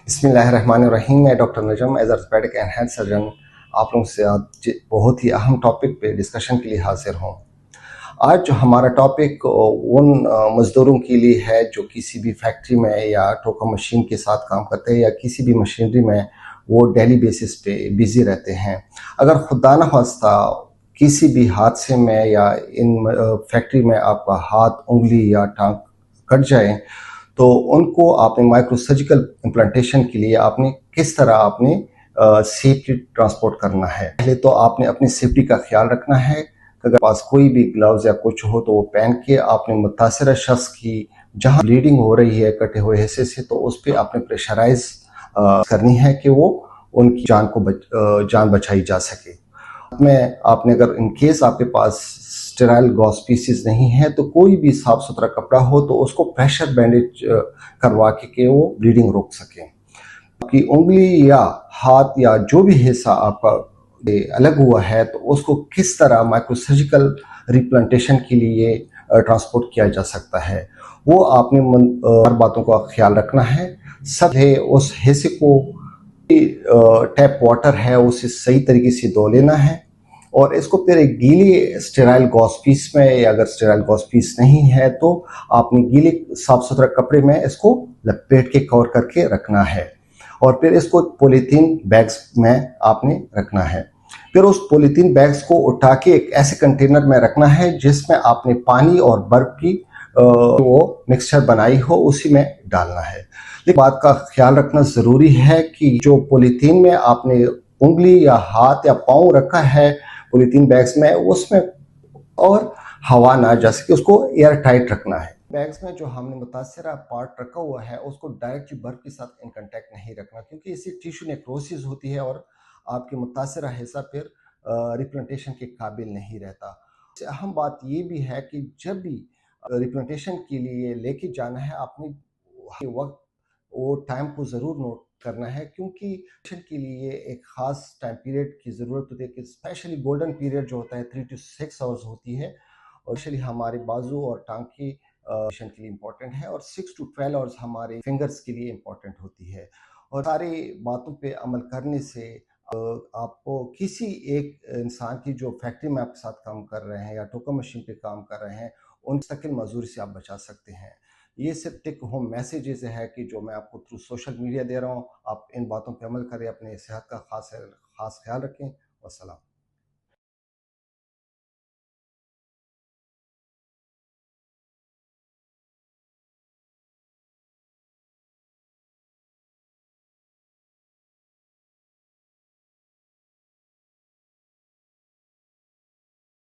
بسم اللہ الرحمن الرحیم. میں doctor Najam as orthopaedic and health surgeon آپ لوگوں سے آج بہت ہی اہم ٹاپک پہ ڈسکشن کے لیے حاضر ہوں. آج جو ہمارا ٹاپک ان مزدوروں کے لیے ہے جو کسی بھی فیکٹری میں یا ٹوکا مشین کے ساتھ کام کرتے ہیں یا کسی بھی مشینری میں وہ ڈیلی بیسس پہ بزی رہتے ہیں. اگر خدا نخواستہ کسی بھی حادثے میں یا ان فیکٹری میں آپ کا ہاتھ، انگلی یا ٹانگ کٹ جائے تو ان کو آپ نے مائکرو سرجیکل امپلانٹیشن کے لیے آپ نے کس طرح آپ نے سیفٹی ٹرانسپورٹ کرنا ہے. پہلے تو آپ نے اپنی سیفٹی کا خیال رکھنا ہے. اگر پاس کوئی بھی گلاوز یا کچھ ہو تو وہ پہن کے آپ نے متاثرہ شخص کی جہاں بلیڈنگ ہو رہی ہے کٹے ہوئے حصے سے تو اس پہ آپ نے پریشرائز کرنی ہے کہ وہ ان کی جان بچائی جا سکے. میں آپ نے اگر ان کیس آپ کے پاس اسٹیرائل گاز پیسز نہیں ہے تو کوئی بھی صاف ستھرا کپڑا ہو تو اس کو پریشر بینڈیج کروا کے وہ بلیڈنگ روک سکیں. آپ کی انگلی یا ہاتھ یا جو بھی حصہ آپ کا الگ ہوا ہے تو اس کو کس طرح مائکرو سرجیکل ریپلانٹیشن کے لیے ٹرانسپورٹ کیا جا سکتا ہے وہ آپ نے ہر باتوں کا خیال رکھنا ہے. سب ہے اس حصے کو ٹیپ واٹر ہے اسے صحیح طریقے سے دھو لینا ہے اور اس کو پھر ایک گیلی اسٹیرائل گاز پیس میں یا اگر اسٹیرائل گاز پیس نہیں ہے تو آپ نے گیلے صاف ستھرا کپڑے میں اس کو لپیٹ کے کور کر کے رکھنا ہے اور پھر اس کو پولیتھین بیگز میں آپ نے رکھنا ہے. پھر اس پولیتھین بیگز کو اٹھا کے ایک ایسے کنٹینر میں رکھنا ہے جس میں آپ نے پانی اور برف کی وہ مکسچر بنائی ہو اسی میں ڈالنا ہے. لیکن بات کا خیال رکھنا ضروری ہے کہ جو پولیتھین میں آپ نے انگلی یا ہاتھ یا پاؤں رکھا ہے پولیتھین بیگز میں اس میں اور ہوا نہ جا سکے اس کو ایئر ٹائٹ رکھنا ہے. بیگز میں جو ہم نے متاثرہ پارٹ رکھا ہوا ہے اس کو ڈائریکٹلی برف کے ساتھ ان کنٹیکٹ نہیں رکھنا کیونکہ اس سے ٹیشو نیکروسس ہوتی ہے اور آپ کے متاثرہ حصہ پھر ریپلانٹیشن کے قابل نہیں رہتا. اہم بات یہ بھی ہے کہ جب بھی ریپلانٹیشن کے لیے لے کے جانا ہے آپ نے وقت وہ ٹائم کو ضرور نوٹ کرنا ہے کیونکہ کے لیے ایک خاص ٹائم پیریڈ کی ضرورت ہوتی ہے کہ اسپیشلی گولڈن پیریڈ جو ہوتا ہے 3 to 6 آورز ہوتی ہے اور اسپیشلی ہمارے بازو اور ٹانگ کی کے لیے امپورٹنٹ ہے اور 6 to 12 آورز ہمارے فنگرز کے لیے امپورٹنٹ ہوتی ہے. اور ساری باتوں پہ عمل کرنے سے آپ کو کسی ایک انسان کی جو فیکٹری میں آپ کے ساتھ کام کر رہے ہیں یا ٹوکا مشین پہ کام کر رہے ہیں ان مستقل مزدوری سے آپ بچا سکتے ہیں. یہ صرف ٹیک ہوم میسیجز ہے کہ جو میں آپ کو تھرو سوشل میڈیا دے رہا ہوں. آپ ان باتوں پہ عمل کریں، اپنے صحت کا خاص خیال رکھیں. والسلام.